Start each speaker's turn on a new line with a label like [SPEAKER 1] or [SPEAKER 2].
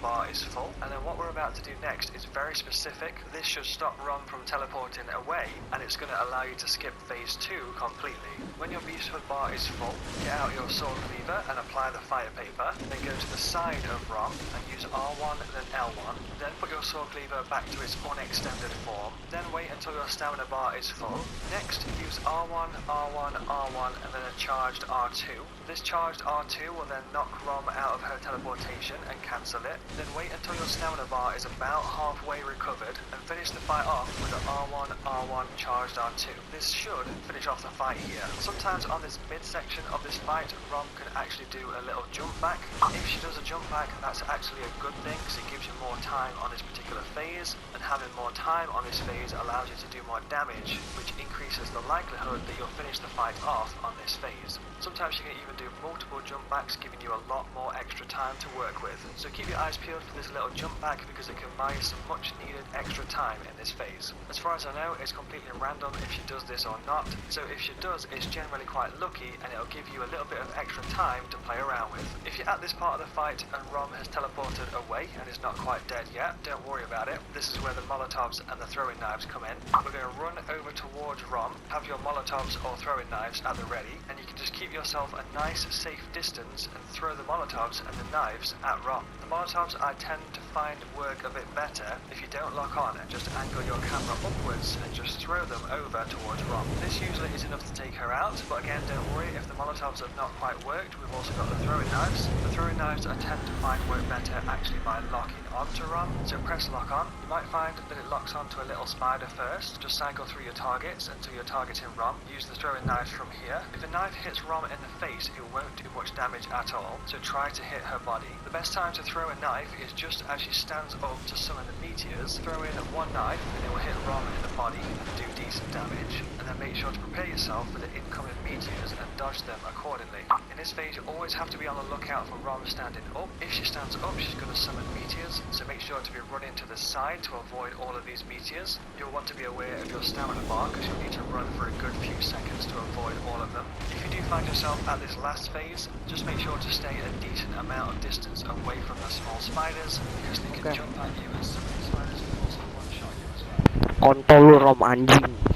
[SPEAKER 1] bar is full. And then what we're about to do next is very specific. This should stop ROM from teleporting away, and it's going to allow you to skip phase 2 completely. When your beast hood bar is full, get out your sword cleaver and apply the fire paper. Then go to the side of ROM and use R1 then L1. Then put your sword cleaver back to its unextended form. Then wait until your stamina bar is full. Next, use R1, R1, R1 and then a charged R2. This charged R2 will then knock ROM out of her teleportation and cancel it. Then wait until your stamina bar is about halfway recovered and finish the fight off with an R1, R1 charged R2. This should finish off the fight here. Sometimes on this mid-section of this fight, ROM can actually do a little jump back. If she does a jump back, that's actually a good thing because it gives you more time on this particular phase, and having more time on this phase allows you to do more damage, which increases the likelihood that you'll finish the fight off on this phase. Sometimes you can even do multiple jump backs, giving you a lot more extra time to work with. So keep your eyes peeled for this little jump back because it can buy you some much needed extra time in this phase. As far as I know, it's completely random if she does this or not, so if she does, it's generally quite lucky and it'll give you a little bit of extra time to play around with. If you're at this part of the fight and ROM has teleported away and is not quite dead yet, don't worry about it. This is where the Molotovs and the throwing knives come in. We're going to run over towards ROM, have your Molotovs or throwing knives at the ready, and you can just keep yourself a nice safe distance and throw the Molotovs and the knives at ROM. The Molotovs I tend to find work a bit better if you don't lock on and just angle your camera upwards and just throw them over towards ROM. This usually is enough to take her out, but again don't worry if the Molotovs have not quite worked, we've also got the throwing knives. The throwing knives I tend to find work better actually by locking onto ROM, so press lock on. You might find that it locks onto a little spider first. Just cycle through your targets until you're targeting ROM. Use the throwing knives from here. If a knife hits ROM in the face, it won't do much damage at all, so try to hit her body. The best time to throw a knife is just as she stands up to summon the meteors. Throw in one knife and it will hit ROM in the body and do decent damage, and then make sure to prepare yourself for the incoming meteors and dodge them accordingly. In this phase you always have to be on the lookout for ROM standing up. If she stands up, she's going to summon meteors, so make sure to be running to the side to avoid all of these meteors. You'll want to be aware of your stamina bar because you'll need to run for a good few seconds to avoid all of them. If you do find yourself at this last phase, just make sure to stay a decent amount of distance away from the small spiders because they can jump at you, and some of the spiders can also one-shot you as well.
[SPEAKER 2] Kontol lu ROM anjing.